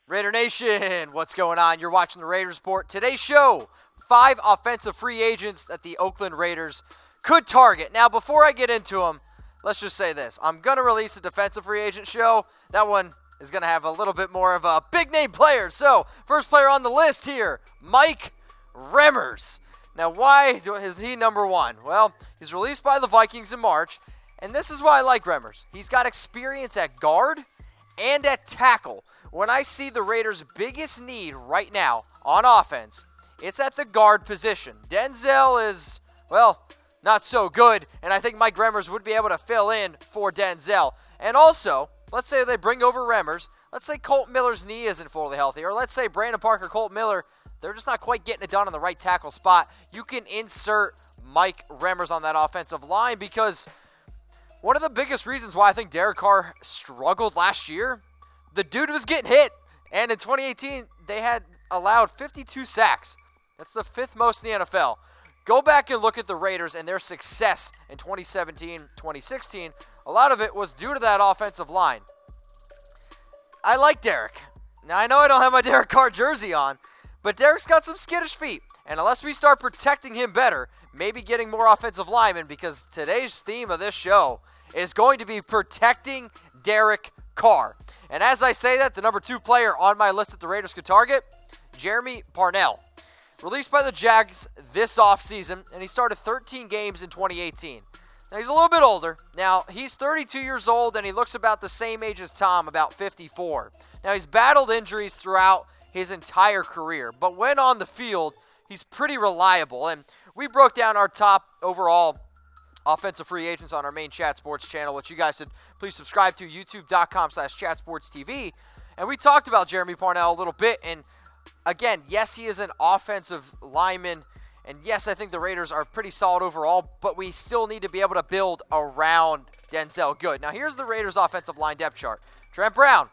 Raider Nation, what's going on? You're watching the Raiders Report. Today's show, 5 offensive free agents that the Oakland Raiders could target. Now, before I get into them, let's just say this. I'm going to release a defensive free agent show. That one is going to have a little bit more of a big-name player. So, first player on the list here, Mike Remmers. Now, why is he number 1? Well, he's released by the Vikings in March, and this is why I like Remmers. He's got experience at guard and at tackle. When I see the Raiders' biggest need right now on offense, it's at the guard position. Denzel is, well, not so good, and I think Mike Remmers would be able to fill in for Denzel. And also, let's say they bring over Remmers. Let's say Colt Miller's knee isn't fully healthy, or let's say Brandon Parker, Colt Miller, they're just not quite getting it done on the right tackle spot. You can insert Mike Remmers on that offensive line because one of the biggest reasons why I think Derek Carr struggled last year, the dude was getting hit. And in 2018, they had allowed 52 sacks. That's the 5th most in the NFL. Go back and look at the Raiders and their success in 2017, 2016. A lot of it was due to that offensive line. I like Derek. Now, I know I don't have my Derek Carr jersey on, but Derek's got some skittish feet. And unless we start protecting him better, maybe getting more offensive linemen, because today's theme of this show is going to be protecting Derek Carr. And as I say that, the number 2 player on my list that the Raiders could target, Jeremy Parnell. Released by the Jags this offseason, and he started 13 games in 2018. Now, he's a little bit older. Now, he's 32 years old, and he looks about the same age as Tom, about 54. Now, he's battled injuries throughout his entire career, but when on the field, he's pretty reliable. And we broke down our top overall offensive free agents on our main Chat Sports channel, which you guys should please subscribe to, youtube.com/chatsportstv. And we talked about Jeremy Parnell a little bit. And again, yes, he is an offensive lineman. And yes, I think the Raiders are pretty solid overall, but we still need to be able to build around Denzel Good. Now, here's the Raiders' offensive line depth chart. Trent Brown,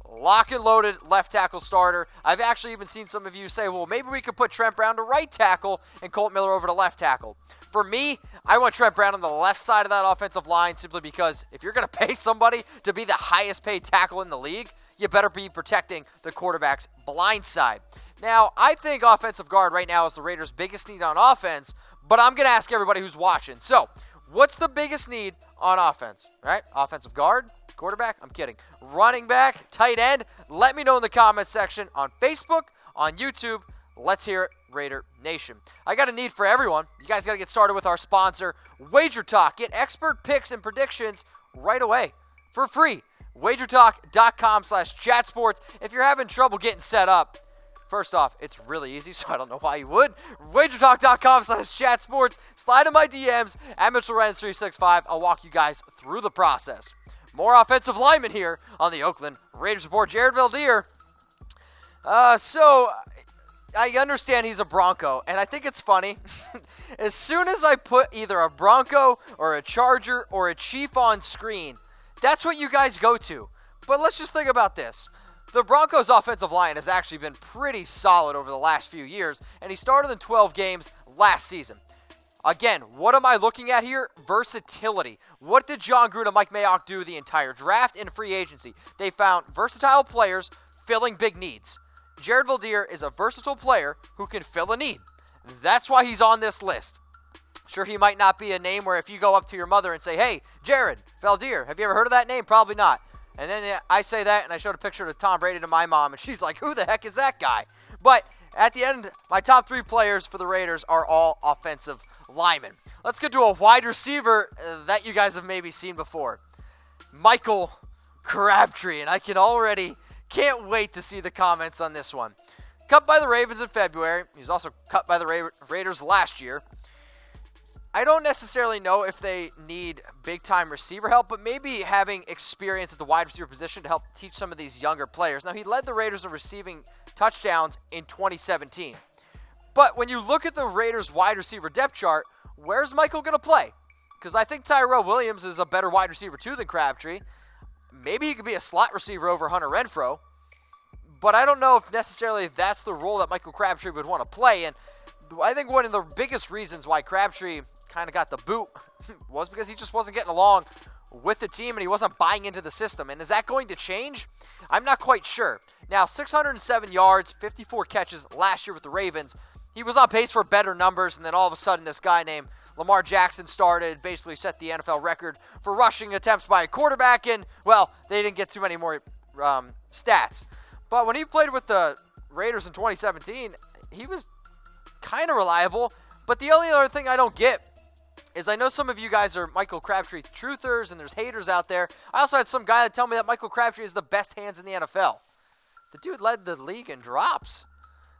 lock and loaded left tackle starter. I've actually even seen some of you say, well, maybe we could put Trent Brown to right tackle and Colt Miller over to left tackle. For me, I want Trent Brown on the left side of that offensive line simply because if you're going to pay somebody to be the highest paid tackle in the league, you better be protecting the quarterback's blind side. Now, I think offensive guard right now is the Raiders' biggest need on offense, but I'm going to ask everybody who's watching. So, what's the biggest need on offense, right? Offensive guard? Quarterback? I'm kidding. Running back? Tight end? Let me know in the comments section on Facebook, on YouTube. Let's hear it, Raider Nation. I got a need for everyone. You guys got to get started with our sponsor, Wager Talk. Get expert picks and predictions right away for free. WagerTalk.com/chatsports. If you're having trouble getting set up, first off, it's really easy, so I don't know why you would. WagerTalk.com/chatsports. Slide in my DMs at MitchellRens365. I'll walk you guys through the process. More offensive linemen here on the Oakland Raiders Report. Jared Veldheer. So I understand he's a Bronco, and I think it's funny. As soon as I put either a Bronco or a Charger or a Chief on screen, that's what you guys go to. But let's just think about this. The Broncos' offensive line has actually been pretty solid over the last few years, and he started in 12 games last season. Again, what am I looking at here? Versatility. What did John Gruden and Mike Mayock do the entire draft and free agency? They found versatile players filling big needs. Jared Veldheer is a versatile player who can fill a need. That's why he's on this list. Sure, he might not be a name where if you go up to your mother and say, hey, Jared Veldheer, have you ever heard of that name? Probably not. And then I say that, and I showed a picture of Tom Brady to my mom, and she's like, who the heck is that guy? But at the end, my top 3 players for the Raiders are all offensive linemen. Let's get to a wide receiver that you guys have maybe seen before. Michael Crabtree, and I can't wait to see the comments on this one. Cut by the Ravens in February. He was also cut by the Raiders last year. I don't necessarily know if they need big-time receiver help, but maybe having experience at the wide receiver position to help teach some of these younger players. Now, he led the Raiders in receiving touchdowns in 2017. But when you look at the Raiders' wide receiver depth chart, where's Michael going to play? Because I think Tyrell Williams is a better wide receiver, too, than Crabtree. Maybe he could be a slot receiver over Hunter Renfrow. But I don't know if necessarily that's the role that Michael Crabtree would want to play. And I think one of the biggest reasons why Crabtree kind of got the boot was because he just wasn't getting along with the team and he wasn't buying into the system. And is that going to change? I'm not quite sure. Now, 607 yards, 54 catches last year with the Ravens. He was on pace for better numbers, and then all of a sudden this guy named Lamar Jackson started, basically set the NFL record for rushing attempts by a quarterback, and, well, they didn't get too many more stats. But when he played with the Raiders in 2017, he was kind of reliable. But the only other thing I don't get is I know some of you guys are Michael Crabtree truthers, and there's haters out there. I also had some guy that tell me that Michael Crabtree is the best hands in the NFL. The dude led the league in drops.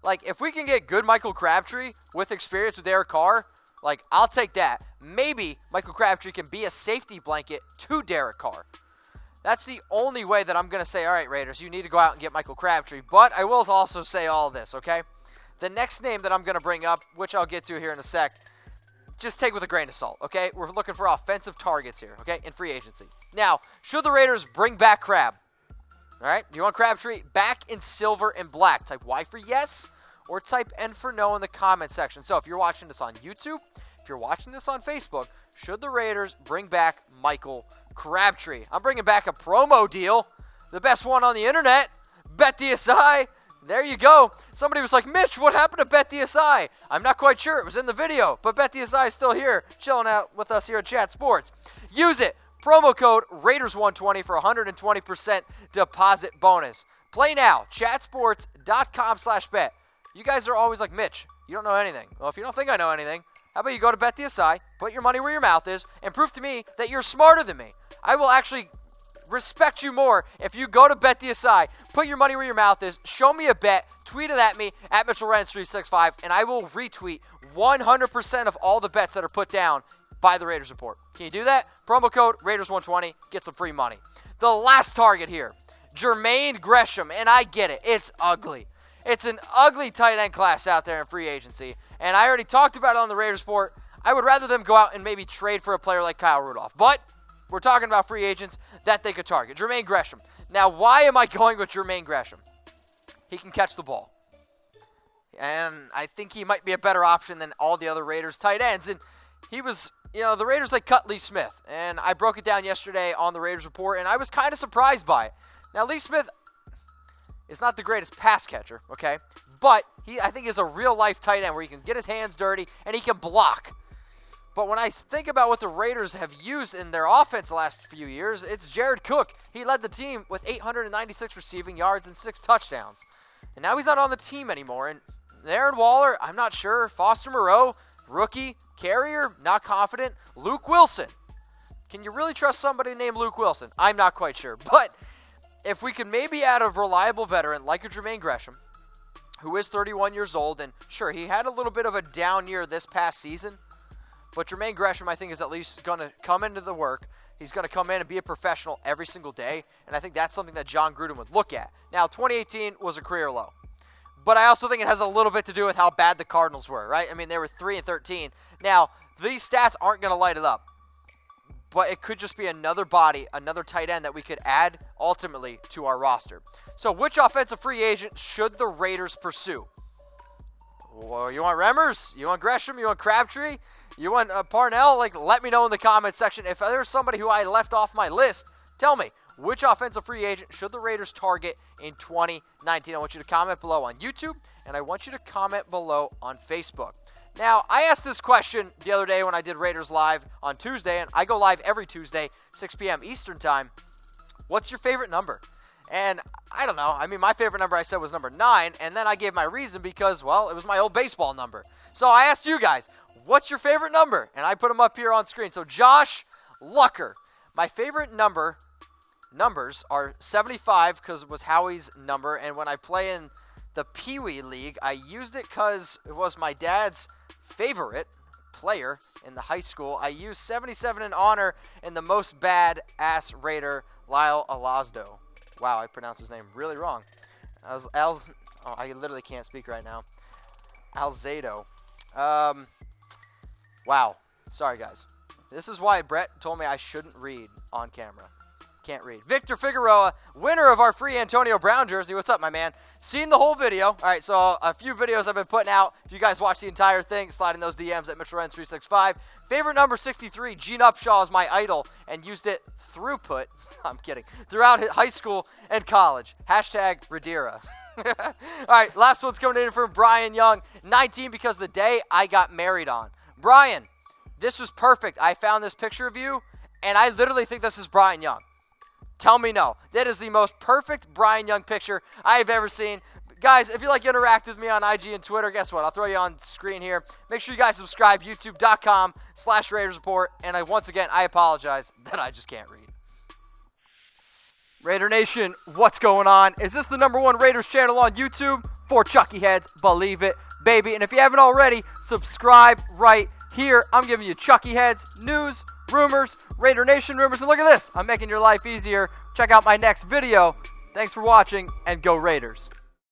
Like, if we can get good Michael Crabtree with experience with Derek Carr, like, I'll take that. Maybe Michael Crabtree can be a safety blanket to Derek Carr. That's the only way that I'm going to say, all right, Raiders, you need to go out and get Michael Crabtree. But I will also say all this, okay? The next name that I'm going to bring up, which I'll get to here in a sec, just take with a grain of salt, okay? We're looking for offensive targets here, okay, in free agency. Now, should the Raiders bring back Crab? All right, you want Crabtree back in silver and black? Type Y for yes or type N for no in the comment section. So if you're watching this on YouTube, if you're watching this on Facebook, should the Raiders bring back Michael Crabtree? I'm bringing back a promo deal, the best one on the internet, BetDSI. There you go. Somebody was like, Mitch, what happened to BetDSI? I'm not quite sure. It was in the video, but BetDSI is still here, chilling out with us here at Chat Sports. Use it. Promo code Raiders120 for 120% deposit bonus. Play now. Chatsports.com/bet. You guys are always like, Mitch, you don't know anything. Well, if you don't think I know anything, how about you go to BetDSI, put your money where your mouth is, and prove to me that you're smarter than me. I will actually respect you more if you go to BetDSI, put your money where your mouth is, show me a bet, tweet it at me, at MitchellRens365, and I will retweet 100% of all the bets that are put down by the Raiders Report. Can you do that? Promo code Raiders120, get some free money. The last target here, Jermaine Gresham, and I get it, it's ugly. It's an ugly tight end class out there in free agency, and I already talked about it on the Raiders Report. I would rather them go out and maybe trade for a player like Kyle Rudolph, but we're talking about free agents that they could target. Jermaine Gresham. Now, why am I going with Jermaine Gresham? He can catch the ball, and I think he might be a better option than all the other Raiders tight ends, and he was... You know, the Raiders, they cut Lee Smith, and I broke it down yesterday on the Raiders Report, and I was kind of surprised by it. Now, Lee Smith is not the greatest pass catcher, okay? But he, I think, is a real-life tight end where he can get his hands dirty, and he can block. But when I think about what the Raiders have used in their offense the last few years, it's Jared Cook. He led the team with 896 receiving yards and 6 touchdowns. And now he's not on the team anymore. And Darren Waller, I'm not sure. Foster Moreau, rookie. Carrier, not confident. Luke Wilson. Can you really trust somebody named Luke Wilson? I'm not quite sure. But if we can maybe add a reliable veteran like a Jermaine Gresham, who is 31 years old, and sure, he had a little bit of a down year this past season, but Jermaine Gresham, I think, is at least going to come into the work. He's going to come in and be a professional every single day, and I think that's something that John Gruden would look at. Now, 2018 was a career low. But I also think it has a little bit to do with how bad the Cardinals were, right? I mean, they were 3-13. Now, these stats aren't going to light it up. But it could just be another body, another tight end that we could add ultimately to our roster. So which offensive free agent should the Raiders pursue? Well, you want Remmers? You want Gresham? You want Crabtree? You want Parnell? Like, let me know in the comment section. If there's somebody who I left off my list, tell me. Which offensive free agent should the Raiders target in 2019? I want you to comment below on YouTube, and I want you to comment below on Facebook. Now, I asked this question the other day when I did Raiders Live on Tuesday, and I go live every Tuesday, 6 p.m. Eastern Time. What's your favorite number? And I don't know. I mean, my favorite number I said was number 9, and then I gave my reason because, well, it was my old baseball number. So I asked you guys, what's your favorite number? And I put them up here on screen. So Josh Lucker, my favorite numbers are 75 because it was Howie's number, and when I play in the Pee Wee League, I used it because it was my dad's favorite player in the high school. I used 77 in honor in the most bad-ass Raider, Lyle Alazdo. Wow, I pronounced his name really wrong. I literally can't speak right now. Alzado. Wow. Sorry, guys. This is why Brett told me I shouldn't read on camera. can't read. Victor Figueroa, winner of our free Antonio Brown jersey. What's up, my man? Seen the whole video. All right, so a few videos I've been putting out. If you guys watch the entire thing, slide in those DMs at MitchellRenz365. Favorite number 63, Gene Upshaw is my idol, and used it I'm kidding, throughout high school and college. Hashtag Radira. All right, last one's coming in from Brian Young, 19 because the day I got married on. Brian, this was perfect. I found this picture of you, and I literally think this is Brian Young. Tell me no. That is the most perfect Brian Young picture I've ever seen. Guys, if you like to interact with me on IG and Twitter, guess what? I'll throw you on screen here. Make sure you guys subscribe, youtube.com/Raiders Report. And once again, I apologize that I just can't read. Raider Nation, what's going on? Is this the #1 Raiders channel on YouTube? For Chucky Heads, believe it, baby. And if you haven't already, subscribe right here. I'm giving you Chucky Heads, news, rumors, Raider Nation rumors. And look at this. I'm making your life easier. Check out my next video. Thanks for watching, and go Raiders.